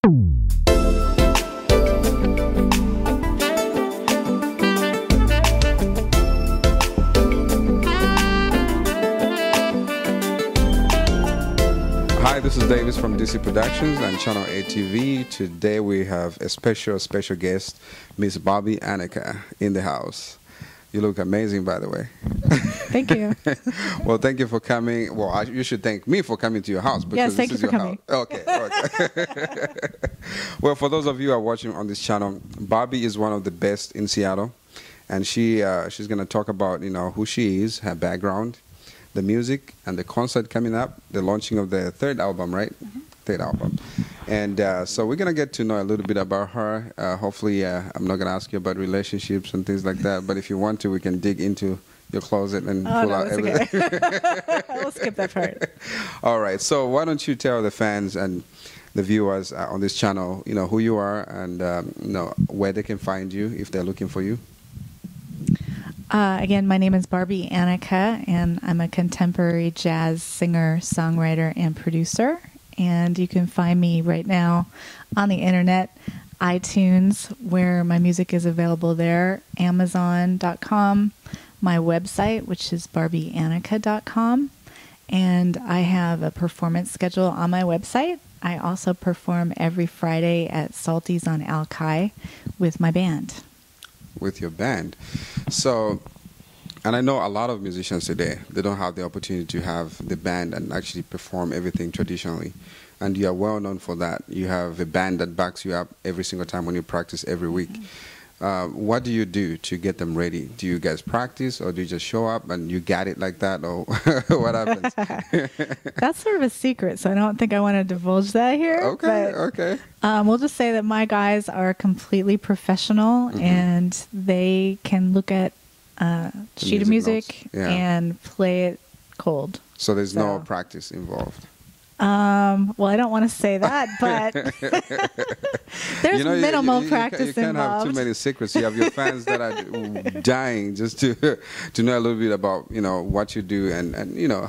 Hi, this is Davies from DC Productions and Channel ATV. Today we have a special guest, Miss Barbie Anaka, in the house. You look amazing, by the way. Thank you. Well, thank you for coming. Well, you should thank me for coming to your house because yes, this is you your for coming. house. Okay. Well, for those of you who are watching on this channel, Barbie is one of the best in Seattle, and she's going to talk about who she is, her background, the music, and the concert coming up, the launching of the third album, right? Mm-hmm. Third album. And so we're going to get to know a little bit about her. Hopefully, I'm not going to ask you about relationships and things like that, but if you want to, we can dig into your closet and pull out everything. Okay. We'll skip that part. All right. So why don't you tell the fans and the viewers on this channel, who you are and where they can find you if they're looking for you? Again, my name is Barbie Anaka, and I'm a contemporary jazz singer, songwriter, and producer. And you can find me right now on the internet, iTunes, where my music is available there, Amazon.com, my website, which is barbieanaka.com. And I have a performance schedule on my website. I also perform every Friday at Salty's on Alki with my band. With your band. So, and I know a lot of musicians today, they don't have the opportunity to have the band and actually perform everything traditionally. And you are well known for that. You have a band that backs you up every single time when you practice every week. What do you do to get them ready? Do you guys practice, or do you just show up and you got it like that, or what happens? That's sort of a secret, so I don't think I want to divulge that here. Okay, but, okay. We'll just say that my guys are completely professional, mm-hmm. and they can look at sheet of music and play it cold. So there's no practice involved. Well, I don't want to say that, but there's minimal practice involved. You can't have too many secrets. You have your fans that are dying just to know a little bit about what you do and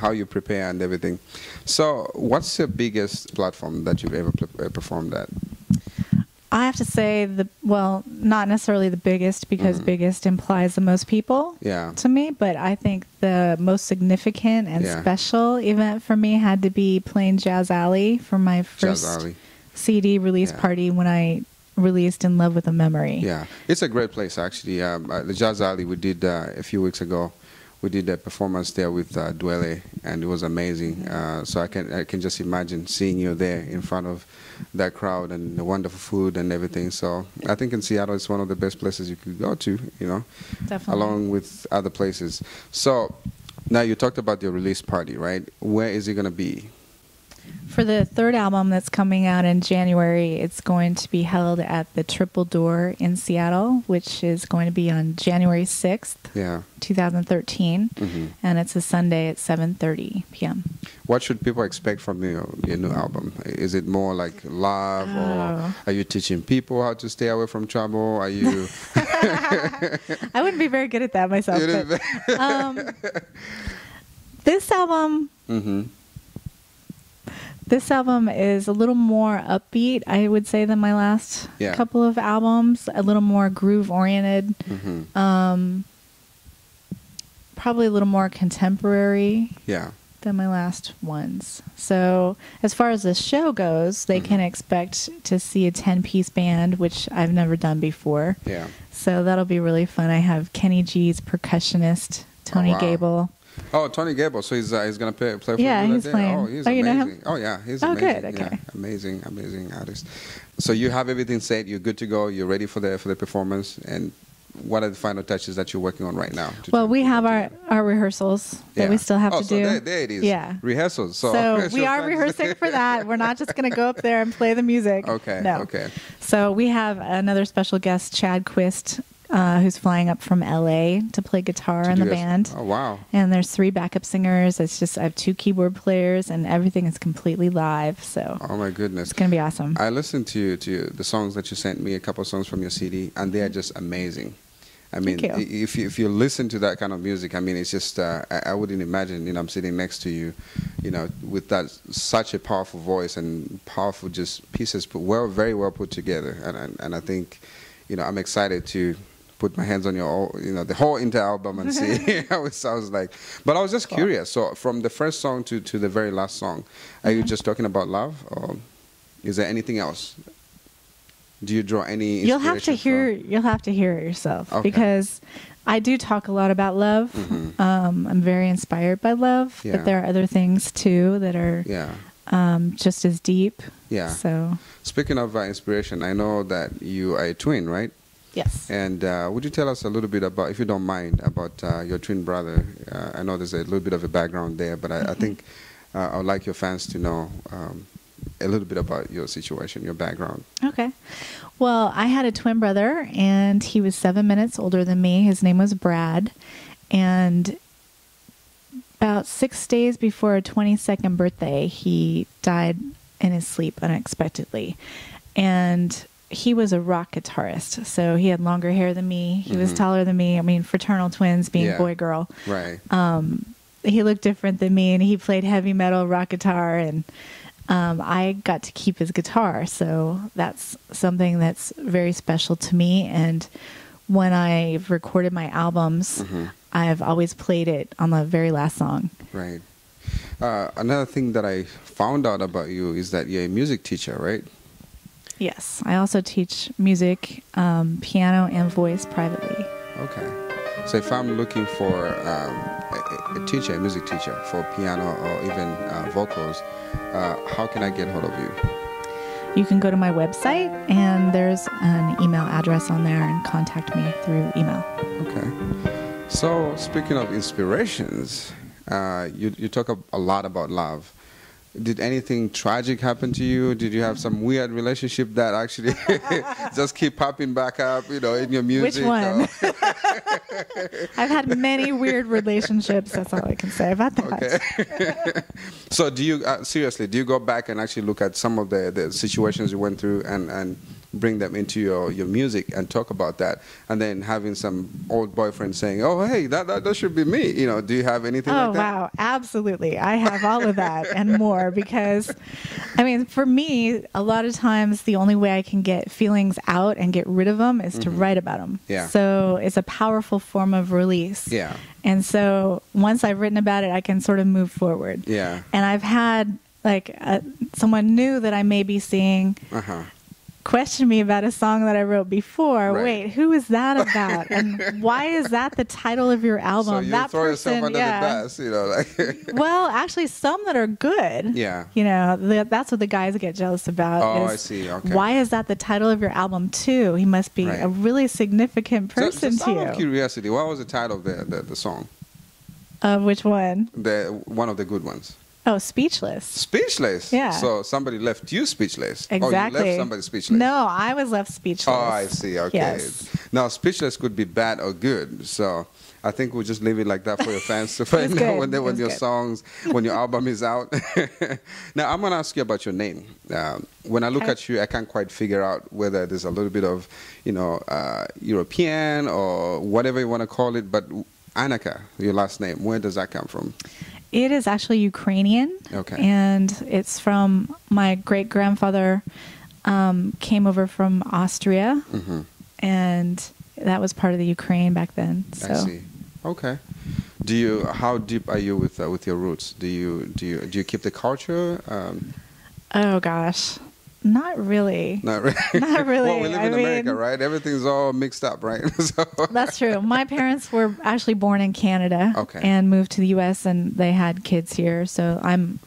how you prepare and everything. So, what's the biggest platform that you've ever performed at? I have to say not necessarily the biggest, because biggest implies the most people to me, but I think the most significant and special event for me had to be playing Jazz Alley for my first CD release party when I released In Love with a Memory. Yeah, it's a great place actually. The Jazz Alley we did a few weeks ago. We did a performance there with Dwele, and it was amazing. So I can just imagine seeing you there in front of that crowd and the wonderful food and everything. So I think in Seattle it's one of the best places you could go to, Definitely. Along with other places. So now you talked about your release party, right? Where is it going to be? For the third album that's coming out in January, it's going to be held at the Triple Door in Seattle, which is going to be on January 6th, 2013, and it's a Sunday at 7:30 p.m. What should people expect from your new album? Is it more like live, or are you teaching people how to stay away from trouble? Are you... I wouldn't be very good at that myself. But, this album... This album is a little more upbeat, I would say, than my last couple of albums. A little more groove-oriented. Probably a little more contemporary than my last ones. So as far as the show goes, they can expect to see a 10-piece band, which I've never done before. Yeah. So that'll be really fun. I have Kenny G's percussionist, Tony Gable. Oh, Tony Gable. So he's going to play for you? Yeah, he's playing. Oh, he's amazing. You know him? Oh, yeah, he's amazing. Good. Okay. Yeah, amazing artist. So you have everything set. You're good to go. You're ready for the performance. And what are the final touches that you're working on right now? Well, we have our rehearsals that we still have to do. So there it is. Yeah. Rehearsals. So we are rehearsing for that. We're not just going to go up there and play the music. Okay. No. Okay. So we have another special guest, Chad Quist, who's flying up from LA to play guitar in the band. Oh, wow. And there's 3 backup singers. It's just, I have 2 keyboard players, and everything is completely live. So oh my goodness, it's going to be awesome. I listened to the songs that you sent me, a couple of songs from your CD, and they are just amazing. I mean, Thank you. if you listen to that kind of music, I mean, it's just I wouldn't imagine, I'm sitting next to you, with that such a powerful voice and powerful just pieces very well put together, and I think, I'm excited to put my hands on the whole entire album and see how it sounds like. But I was just curious. So from the first song to the very last song, are you just talking about love, or is there anything else? Do you draw any inspiration? You'll have to hear it yourself, Okay. because I do talk a lot about love. Mm-hmm. I'm very inspired by love, Yeah. but there are other things too that are just as deep. Yeah. So Speaking of inspiration, I know that you are a twin, right? yes. And would you tell us a little bit about, if you don't mind, about your twin brother? I know there's a little bit of a background there, but I think I would like your fans to know a little bit about your situation, your background. Okay. Well, I had a twin brother, and he was 7 minutes older than me. His name was Brad. And about 6 days before our 22nd birthday, he died in his sleep unexpectedly. And he was a rock guitarist. So he had longer hair than me. He was taller than me. I mean, fraternal twins, being Yeah. boy, girl. Right. He looked different than me, and he played heavy metal, rock guitar, and I got to keep his guitar. So that's something that's very special to me. And when I've recorded my albums, I've always played it on the very last song. Right. Another thing that I found out about you is that you're a music teacher, right? Yes. I also teach music, piano and voice privately. Okay. So if I'm looking for a music teacher for piano or even vocals, how can I get hold of you? You can go to my website, and there's an email address on there, and contact me through email. Okay. So speaking of inspirations, you talk a lot about love. Did anything tragic happen to you? Did you have some weird relationship that actually just keep popping back up, in your music? Which one? I've had many weird relationships. That's all I can say about that. Okay. So do you, seriously, do you go back and actually look at some of the situations you went through and bring them into your music and talk about that, and then having some old boyfriend saying, "Oh, hey, that should be me." Do you have anything like that? Oh, wow. Absolutely. I have all of that and more, because, I mean, for me, a lot of times the only way I can get feelings out and get rid of them is to write about them. Yeah. So it's a powerful form of release. Yeah. And so once I've written about it, I can sort of move forward. Yeah. And I've had, someone new that I may be seeing question me about a song that I wrote before. Right. Wait, who is that about? And why is that the title of your album? So you that throw yourself under the bus, Well, actually, some that are good. Yeah. That's what the guys get jealous about. Oh, is, I see. Okay. Why is that the title of your album too? He must be Right. a really significant person Just to out you. of curiosity, what was the title of the song? Which one? One of the good ones. Oh, Speechless. Speechless. Yeah. So somebody left you speechless. Exactly. Oh, you left somebody speechless. No, I was left speechless. Oh, I see. Okay. Yes. Now, speechless could be bad or good. So I think we'll just leave it like that for your fans to find out when your songs, when your album is out. Now, I'm going to ask you about your name. When I look at you, I can't quite figure out whether there's a little bit of, European or whatever you want to call it. But Anaka, your last name, where does that come from? It is actually Ukrainian. Okay. And it's from my great-grandfather came over from Austria. Mm-hmm. And that was part of the Ukraine back then. So. I see. Okay. How deep are you with your roots? Do you keep the culture? Oh gosh, not really. Not really. Not really. Well, we live in America, right? Everything's all mixed up, right? So. That's true. My parents were actually born in Canada and moved to the U.S. and they had kids here. So I'm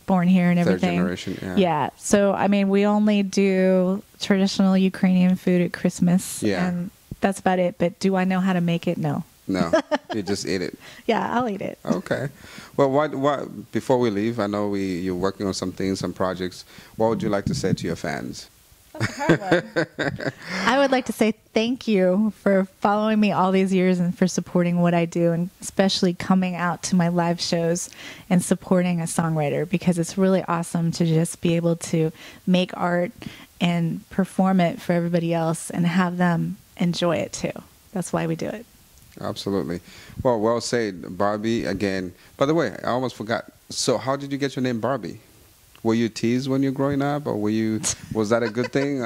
born here and everything. Third generation, yeah. Yeah. So, I mean, we only do traditional Ukrainian food at Christmas. Yeah. And that's about it. But do I know how to make it? No. No, you just eat it. Yeah, I'll eat it. Okay. Well, what before we leave, I know you're working on some things, some projects. What would you like to say to your fans? That's a hard one. I would like to say thank you for following me all these years and for supporting what I do, and especially coming out to my live shows and supporting a songwriter, because it's really awesome to just be able to make art and perform it for everybody else and have them enjoy it too. that's why we do it. Absolutely. Well said, Barbie. Again, by the way, I almost forgot. So, how did you get your name Barbie? Were you teased when you were growing up, or was that a good thing?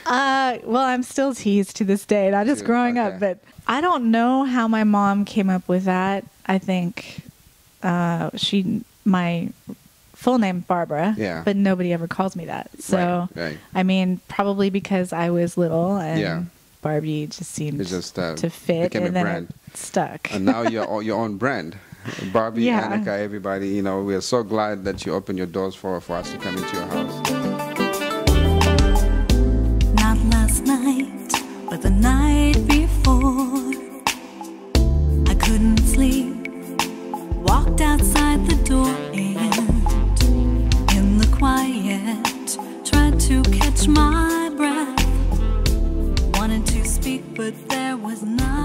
Well, I'm still teased to this day, not just growing up, but I don't know how my mom came up with that. I think my full name Barbara, but nobody ever calls me that. So, I mean, probably because I was little and Barbie just seemed to fit, and then it stuck. And now you're your own brand. Barbie Anaka, everybody, you know, we are so glad that you opened your doors for us to come into your house. Not last night, but the night before, I couldn't sleep, walked outside the door and in the quiet tried to catch my breath, wanted to speak but there was none.